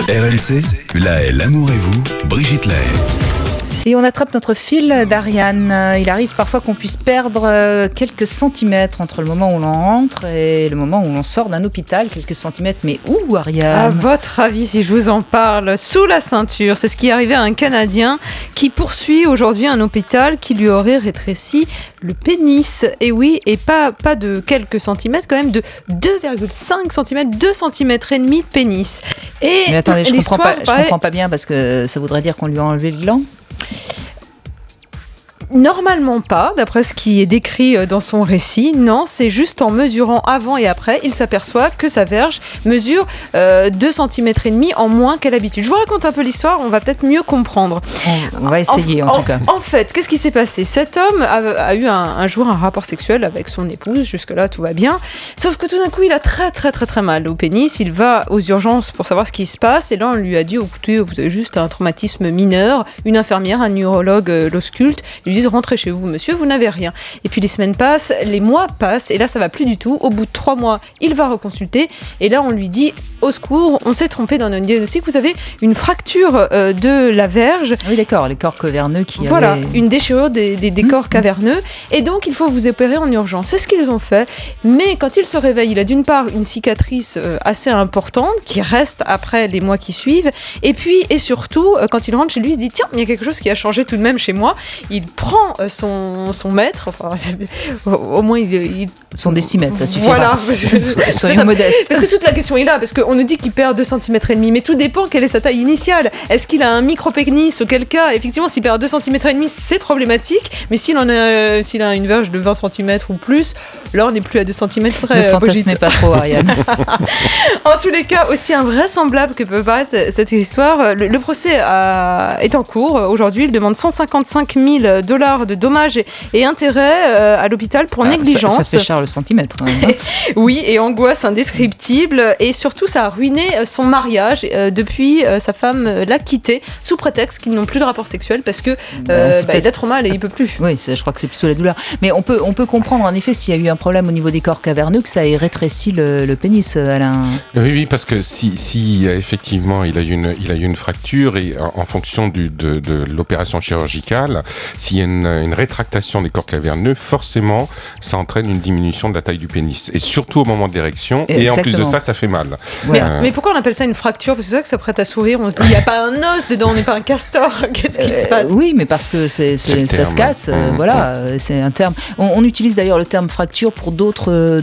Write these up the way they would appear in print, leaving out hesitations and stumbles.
RMC, Laël, l'amour et vous, Brigitte Laël. Et on attrape notre fil d'Ariane. Il arrive parfois qu'on puisse perdre quelques centimètres entre le moment où l'on rentre et le moment où l'on sort d'un hôpital. Quelques centimètres, mais où, Ariane ? À votre avis, si je vous en parle, sous la ceinture, c'est ce qui est arrivé à un Canadien qui poursuit aujourd'hui un hôpital qui lui aurait rétréci le pénis. Et oui, et pas de quelques centimètres, quand même de 2,5 cm, 2 cm et demi de pénis. Et mais attendez, je comprends pas bien parce que ça voudrait dire qu'on lui a enlevé le gland ? Normalement pas, d'après ce qui est décrit dans son récit. Non, c'est juste en mesurant avant et après, il s'aperçoit que sa verge mesure 2 cm et demi en moins qu'à l'habitude. Je vous raconte un peu l'histoire, on va peut-être mieux comprendre. On va essayer en tout cas. En fait, qu'est-ce qui s'est passé ? Cet homme a eu un jour un rapport sexuel avec son épouse, jusque-là tout va bien. Sauf que tout d'un coup, il a très mal au pénis. Il va aux urgences pour savoir ce qui se passe. Et là, on lui a dit, écoutez, vous avez juste un traumatisme mineur. Une infirmière, un neurologue l'ausculte. Ils lui disent, rentrez chez vous, monsieur, vous n'avez rien. Et puis les semaines passent, les mois passent, et là, ça va plus du tout. Au bout de 3 mois, il va reconsulter. Et là, on lui dit, au secours, on s'est trompé dans notre diagnostic. Vous avez une fracture de la verge. Oui, d'accord, les corps caverneux qui Voilà, une déchirure des corps caverneux. Et donc, il faut vous opérer en urgence. C'est ce qu'ils ont fait. Mais quand il se réveille, il a d'une part une cicatrice assez importante qui reste après les mois qui suivent. Et puis, et surtout, quand il rentre chez lui, il se dit, tiens, il y a quelque chose qui a changé tout de même chez moi. Il prend son mètre, enfin, au moins son décimètre, ça suffit. Voilà, soyons modestes. Parce que toute la question est là, parce qu'on nous dit qu'il perd 2 cm et demi, mais tout dépend quelle est sa taille initiale. Est-ce qu'il a un micro-pénis, auquel cas, effectivement, s'il perd 2 cm et demi, c'est problématique, mais s'il a une verge de 20 cm ou plus, là, on n'est plus à 2 cm près. Ne fantasmez pas trop, Ariane. En tous les cas, aussi invraisemblable que peut paraître cette histoire, le procès est en cours. Aujourd'hui, il demande $155 000 de dommages et intérêts à l'hôpital pour négligence. Ça fait cher le centimètre. Oui, et angoisse indescriptible. Et surtout, ça a ruiné son mariage. Depuis, sa femme l'a quitté sous prétexte qu'ils n'ont plus de rapport sexuel parce que il a trop mal et il peut plus. Oui, je crois que c'est plutôt la douleur. Mais on peut comprendre en effet s'il y a eu un problème au niveau des corps caverneux que ça ait rétréci le pénis, Alain. Oui, parce que si effectivement il a eu une fracture et en fonction de l'opération chirurgicale, s'il y a une rétractation des corps caverneux, forcément, ça entraîne une diminution de la taille du pénis. Et surtout au moment de l'érection. Et en plus de ça, ça fait mal. Ouais. Mais pourquoi on appelle ça une fracture ? Parce que c'est vrai que ça prête à sourire. On se dit, il n'y a pas un os dedans, on n'est pas un castor. Qu'est-ce qui se passe ? Oui, mais parce que ça se casse. Voilà, c'est un terme. On utilise d'ailleurs le terme fracture pour d'autres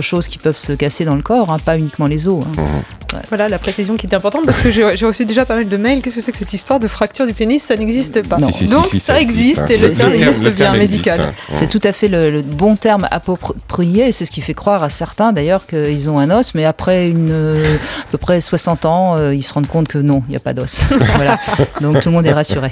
choses qui peuvent se casser dans le corps, pas uniquement les os. Ouais. Voilà la précision qui est importante parce que j'ai reçu déjà pas mal de mails. Qu'est-ce que c'est que cette histoire de fracture du pénis ? Ça n'existe pas. Non. Donc ça existe et le terme existe bien médical. C'est tout à fait le bon terme approprié et c'est ce qui fait croire à certains d'ailleurs qu'ils ont un os, mais après à peu près 60 ans, ils se rendent compte que non, il n'y a pas d'os. Voilà. Donc tout le monde est rassuré.